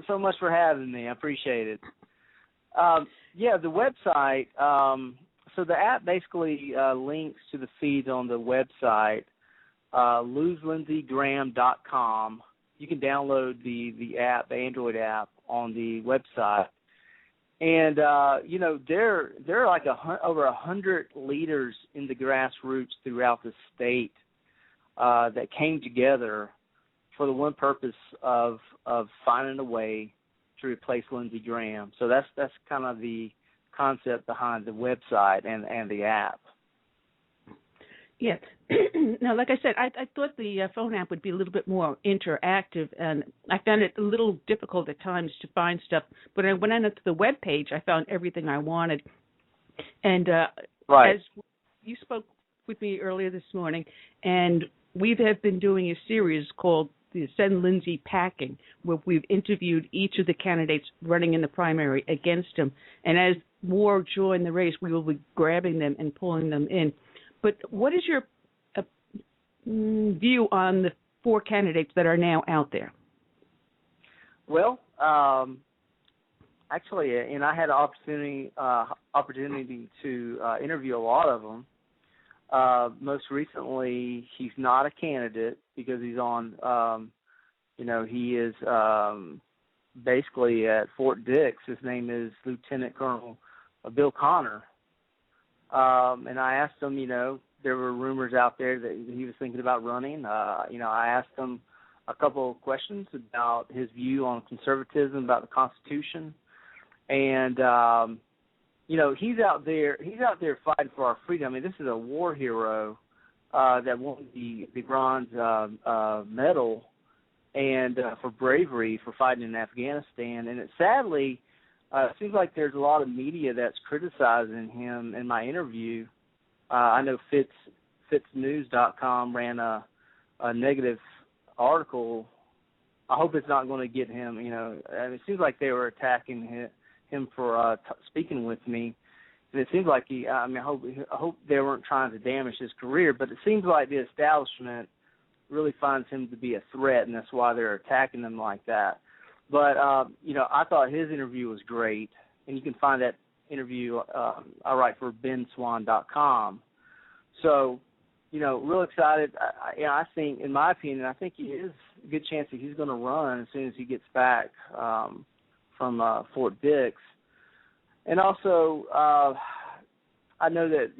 so much for having me. I appreciate it. Yeah, the website. So the app basically links to the feeds on the website, loselindseygraham.com. You can download the app, the Android app, on the website. And, there are like over 100 leaders in the grassroots throughout the state that came together for the one purpose of finding a way to replace Lindsey Graham. So that's kind of the concept behind the website and the app. Yeah. Now, like I said, I thought the phone app would be a little bit more interactive, and I found it a little difficult at times to find stuff. But when I went to the web page, I found everything I wanted. And right. As you spoke with me earlier this morning, and we have been doing a series called the Send Lindsey Packing, where we've interviewed each of the candidates running in the primary against him. And as more join the race, we will be grabbing them and pulling them in. But what is your view on the 4 candidates that are now out there? Well, actually, and I had an opportunity to interview a lot of them. Most recently, he's not a candidate because he's on, he is basically at Fort Dix. His name is Lieutenant Colonel Bill Connor. And I asked him, there were rumors out there that he was thinking about running. I asked him a couple of questions about his view on conservatism, about the Constitution. And, he's out there fighting for our freedom. I mean, this is a war hero that won the bronze medal and for bravery for fighting in Afghanistan. And sadly, it seems like there's a lot of media that's criticizing him in my interview. I know FitzNews.com ran a negative article. I hope it's not going to get him, it seems like they were attacking him for speaking with me. And it seems like I hope they weren't trying to damage his career, but it seems like the establishment really finds him to be a threat, and that's why they're attacking him like that. But, I thought his interview was great, and you can find that interview I write for benswan.com. So, real excited. I think, in my opinion, I think he is a good chance that he's going to run as soon as he gets back from Fort Dix. And also, I know that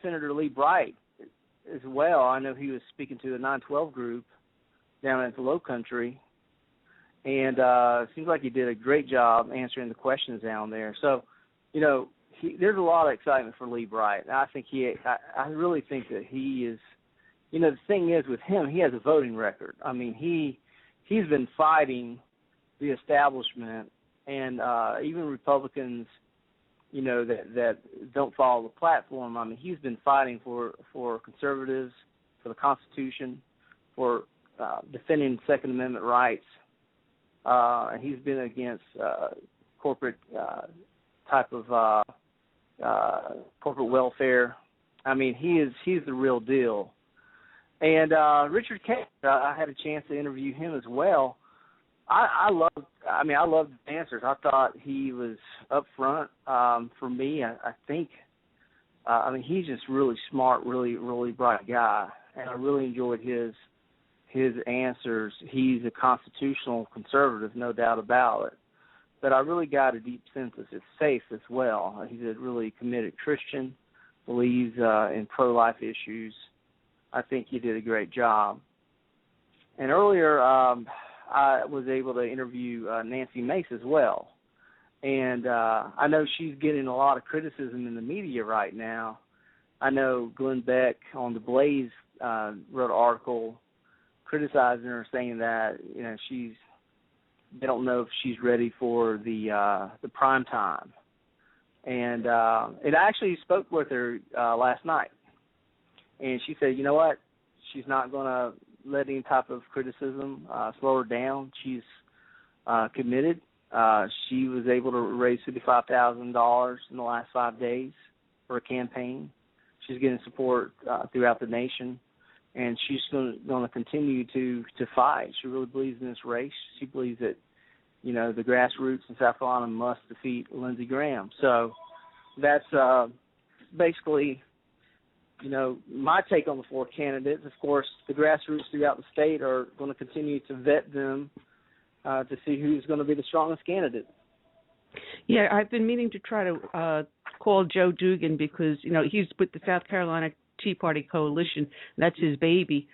Senator Lee Bright as well. I know he was speaking to the 912 group down at the Low Country. And it seems like he did a great job answering the questions down there. So, there's a lot of excitement for Lee Bright. I think I really think that he is, the thing is with him, he has a voting record. I mean, he's been fighting the establishment and even Republicans, that don't follow the platform. I mean, he's been fighting for conservatives, for the Constitution, for defending Second Amendment rights. And he's been against corporate type of corporate welfare. I mean, he's the real deal. And Richard K, I had a chance to interview him as well. I loved the answers. I thought he was up front. For me, I think, he's just really smart, really, really bright guy, and I really enjoyed his answers. He's a constitutional conservative, no doubt about it. But I really got a deep sense of his faith as well. He's a really committed Christian, believes in pro-life issues. I think he did a great job. And earlier, I was able to interview Nancy Mace as well. And I know she's getting a lot of criticism in the media right now. I know Glenn Beck on The Blaze wrote an article criticizing her, saying that they don't know if she's ready for the prime time. And I actually spoke with her last night, and she said, you know what, she's not going to let any type of criticism slow her down. She's committed. She was able to raise $55,000 in the last 5 days for a campaign. She's getting support throughout the nation, and she's going to continue to fight. She really believes in this race. She believes that the grassroots in South Carolina must defeat Lindsey Graham. So that's basically, my take on the 4 candidates. Of course, the grassroots throughout the state are going to continue to vet them to see who's going to be the strongest candidate. Yeah, I've been meaning to try to call Joe Dugan because, he's with the South Carolina Tea Party Coalition. That's his baby.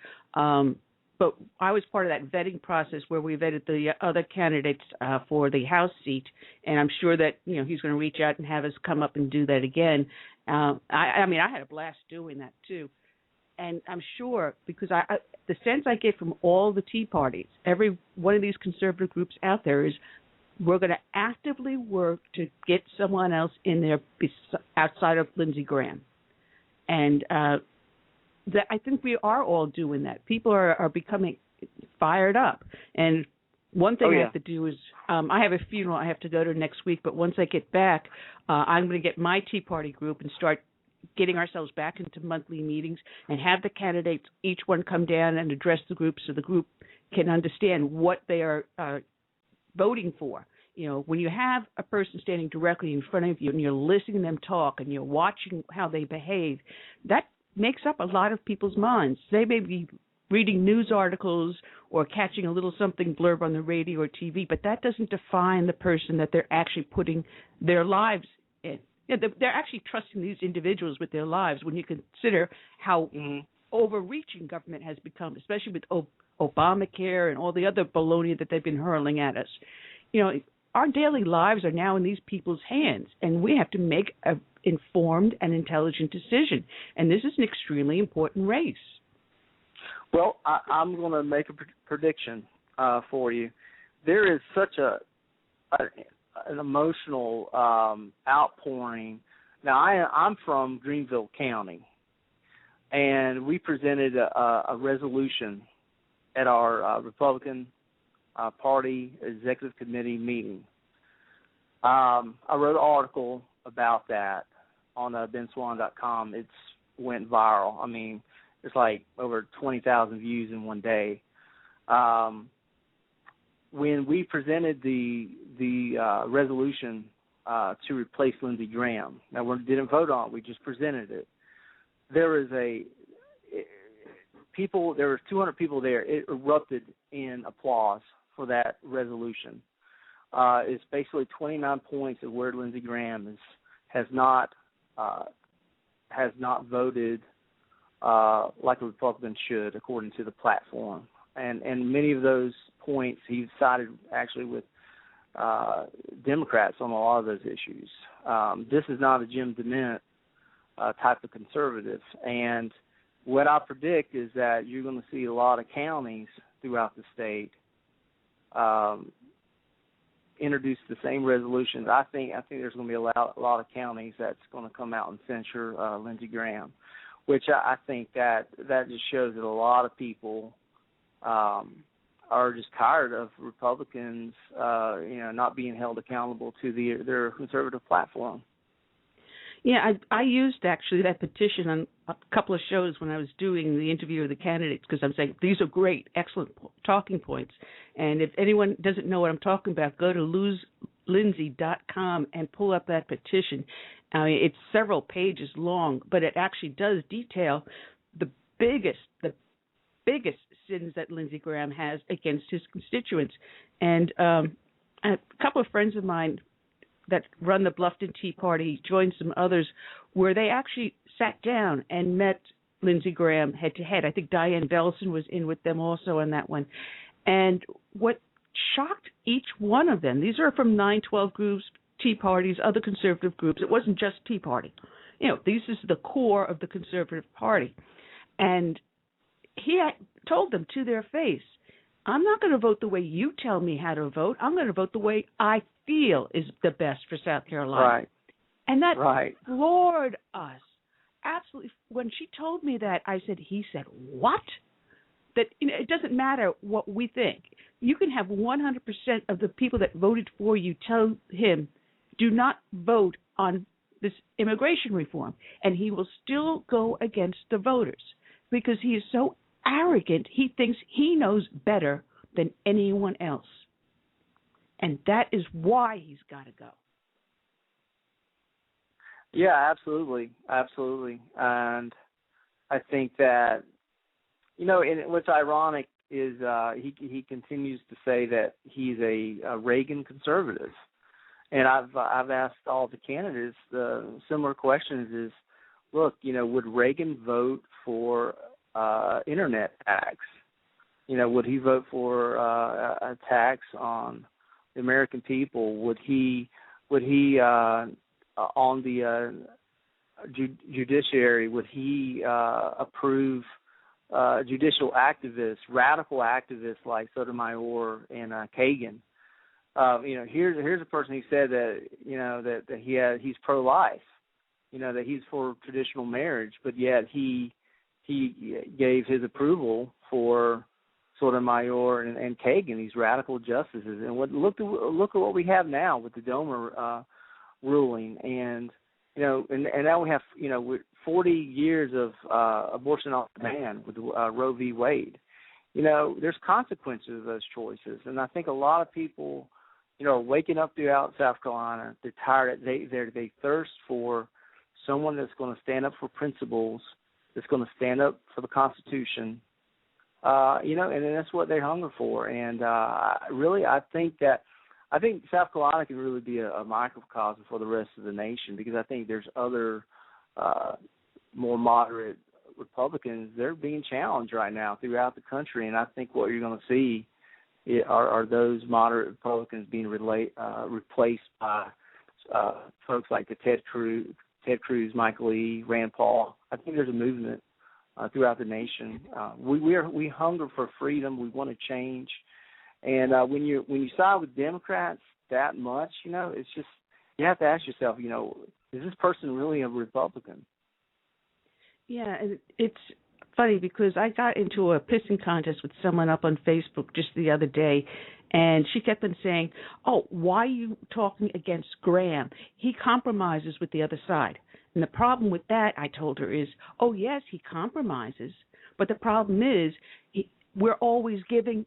But I was part of that vetting process where we vetted the other candidates for the House seat, and I'm sure that he's going to reach out and have us come up and do that again. I had a blast doing that too, and I'm sure because the sense I get from all the Tea Parties, every one of these conservative groups out there, is we're going to actively work to get someone else in there outside of Lindsey Graham, and I think we are all doing that. People are becoming fired up. And one thing I have to do is I have a funeral I have to go to next week, but once I get back, I'm going to get my Tea Party group and start getting ourselves back into monthly meetings and have the candidates, each one come down and address the group so the group can understand what they are voting for. When you have a person standing directly in front of you and you're listening to them talk and you're watching how they behave, that makes up a lot of people's minds. They may be reading news articles or catching a little something blurb on the radio or TV, but that doesn't define the person that they're actually putting their lives in. They're actually trusting these individuals with their lives when you consider how overreaching government has become, especially with Obamacare and all the other baloney that they've been hurling at us. Our daily lives are now in these people's hands, and we have to make an informed and intelligent decision. And this is an extremely important race. Well, I'm going to make a prediction for you. There is such an emotional outpouring. Now, I'm from Greenville County, and we presented a resolution at our Republican Party Executive Committee meeting. I wrote an article about that on benswan.com. It went viral. I mean, it's like over 20,000 views in one day. When we presented the resolution to replace Lindsey Graham, now we didn't vote on it. We just presented it. There was 200 people there. It erupted in applause for that resolution. It's basically 29 points of where Lindsey Graham has not voted like a Republican should, according to the platform. And many of those points he sided actually with Democrats on a lot of those issues. This is not a Jim DeMint type of conservative. And what I predict is that you're going to see a lot of counties throughout the state introduce the same resolutions. I think there's going to be a lot of counties that's going to come out and censure Lindsey Graham, which I think that just shows that a lot of people are just tired of Republicans, not being held accountable to their conservative platform. Yeah, I used actually that petition on a couple of shows when I was doing the interview of the candidates because I'm saying these are great, excellent talking points. And if anyone doesn't know what I'm talking about, go to loselindsey.com and pull up that petition. It's several pages long, but it actually does detail the biggest sins that Lindsey Graham has against his constituents. And a couple of friends of mine that run the Bluffton Tea Party joined some others where they actually sat down and met Lindsey Graham head-to-head. I think Diane Bellson was in with them also on that one. And what shocked each one of them, these are from 912 groups, Tea Parties, other conservative groups. It wasn't just Tea Party. This is the core of the Conservative Party. And he told them to their face, I'm not going to vote the way you tell me how to vote. I'm going to vote the way I feel is the best for South Carolina. Right. And that floored us. Absolutely. When she told me that, he said, what? That it doesn't matter what we think. You can have 100% of the people that voted for you tell him, do not vote on this immigration reform. And he will still go against the voters because he is so arrogant. He thinks he knows better than anyone else. and that is why he's got to go. Yeah, absolutely, and I think that, and what's ironic is he continues to say that he's a Reagan conservative, and I've asked all the candidates similar questions. Is, look, would Reagan vote for internet tax? Would he vote for a tax on the American people? Would he on the judiciary, would he approve judicial activists, radical activists like Sotomayor and Kagan? Here's a person who said that that he's pro-life, that he's for traditional marriage, but yet he gave his approval for Sotomayor and Kagan, these radical justices. And look at what we have now with the Domer ruling, and now we have 40 years of abortion on demand with Roe v. Wade. There's consequences of those choices, and I think a lot of people, are waking up throughout South Carolina. They're tired. They thirst for someone that's going to stand up for principles, that's going to stand up for the Constitution. And that's what they hunger for. And I think South Carolina can really be a microcosm for the rest of the nation, because I think there's other more moderate Republicans. They're being challenged right now throughout the country, and I think what you're going to see are those moderate Republicans being replaced by folks like the Ted Cruz, Michael Lee, Rand Paul. I think there's a movement throughout the nation. We hunger for freedom. We want to change. And when you side with Democrats that much, it's just, you have to ask yourself, is this person really a Republican? Yeah, and it's funny because I got into a pissing contest with someone up on Facebook just the other day, and she kept on saying, "Oh, why are you talking against Graham? He compromises with the other side." And the problem with that, I told her, is, oh, yes, he compromises, but the problem is we're always giving,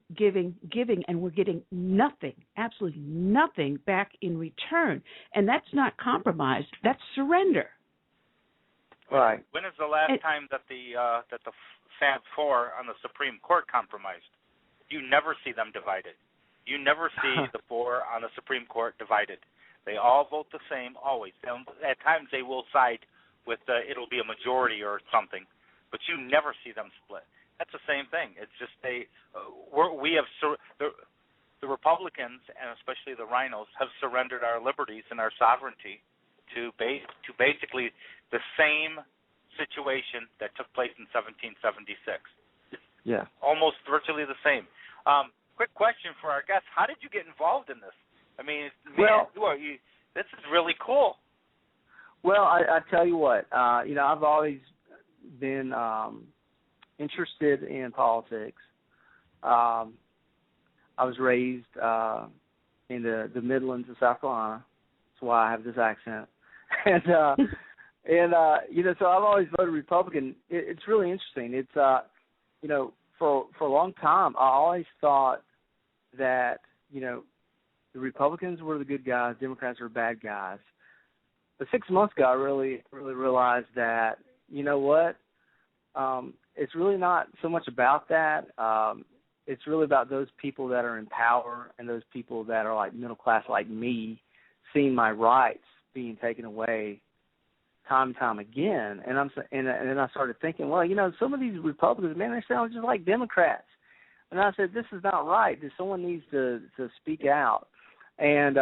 and we're getting nothing, absolutely nothing back in return. And that's not compromise. That's surrender. Right. When is the last time that the Fab Four on the Supreme Court compromised? You never see them divided. You never see the four on the Supreme Court divided. They all vote the same, always. At times they will side with it'll be a majority or something, but you never see them split. That's the same thing. It's just the Republicans, and especially the rhinos, have surrendered our liberties and our sovereignty to basically the same situation that took place in 1776. Yeah. Almost virtually the same. Quick question for our guests. How did you get involved in this? I mean, this is really cool. Well, I tell you what, I've always been interested in politics. I was raised in the Midlands of South Carolina. That's why I have this accent. And so I've always voted Republican. It's really interesting. It's for a long time I always thought that the Republicans were the good guys, Democrats were bad guys. But 6 months ago, I really realized that, it's really not so much about that. It's really about those people that are in power and those people that are like middle class like me, seeing my rights being taken away time and time again. And then I started thinking, well, some of these Republicans, man, they sound just like Democrats. And I said, this is not right. Someone needs to speak out. And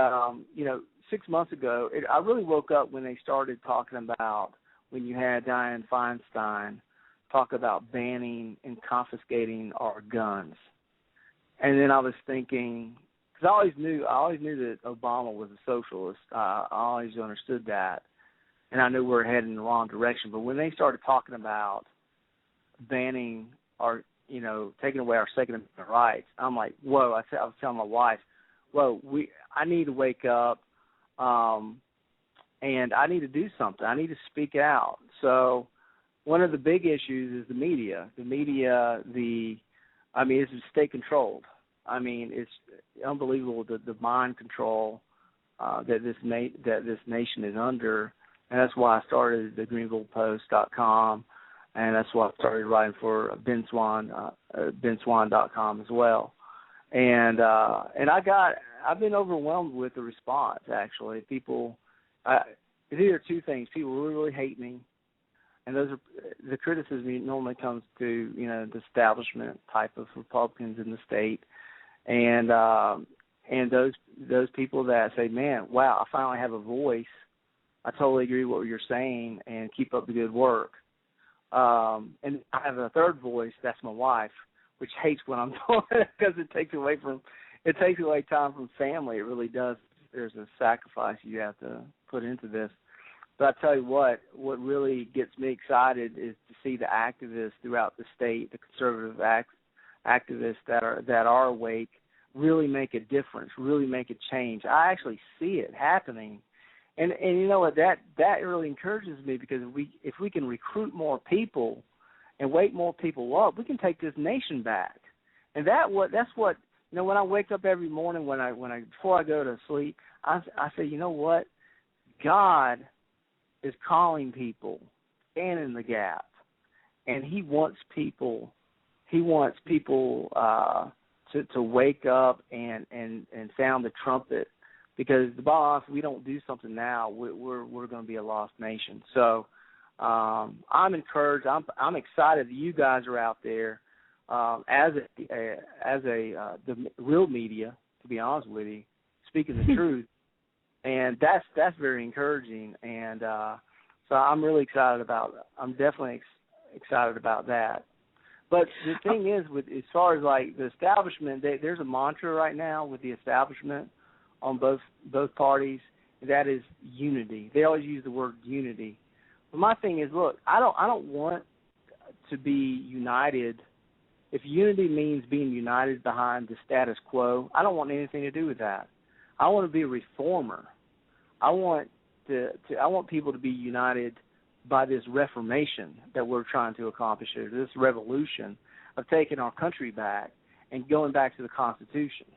6 months ago, I really woke up when they started talking about, when you had Dianne Feinstein talk about banning and confiscating our guns. And then I was thinking, because I always knew that Obama was a socialist. I always understood that. And I knew we were heading in the wrong direction. But when they started talking about banning our, taking away our Second Amendment rights, I'm like, whoa, I was telling my wife, whoa, I need to wake up, and I need to do something. I need to speak out. So one of the big issues is the media. The media, it's state controlled. I mean, it's unbelievable the mind control that this nation is under, and that's why I started the GreenvillePost.com, and that's why I started writing for BenSwan.com as well. And I've been overwhelmed with the response. Actually, people, it's either two things: people really hate me, and those are the criticism normally comes to the establishment type of Republicans in the state, and those people that say, man, wow, I finally have a voice. I totally agree with what you're saying, and keep up the good work. And I have a third voice, that's my wife, which hates what I'm doing because it takes away time from family. It really does. There's a sacrifice you have to put into this. But I tell you what really gets me excited is to see the activists throughout the state, the conservative activists that are awake, really make a difference, really make a change. I actually see it happening. And you know what, that really encourages me, because if we can recruit more people and wake more people up, we can take this nation back. And that's what when I wake up every morning, when I before I go to sleep, I say, you know what, God is calling people, stand in the gap, and He wants people to wake up and sound the trumpet. Because the boss, we don't do something now, we're going to be a lost nation. So I'm encouraged. I'm excited that you guys are out there as the real media, to be honest with you, speaking the truth, and that's very encouraging. And so I'm really excited about it. I'm definitely excited about that. But the thing is, as far as like the establishment, there's a mantra right now with the establishment on both parties, and that is unity. They always use the word unity. But my thing is, look, I don't want to be united. If unity means being united behind the status quo, I don't want anything to do with that. I want to be a reformer. I want people to be united by this reformation that we're trying to accomplish here, this revolution of taking our country back and going back to the Constitution.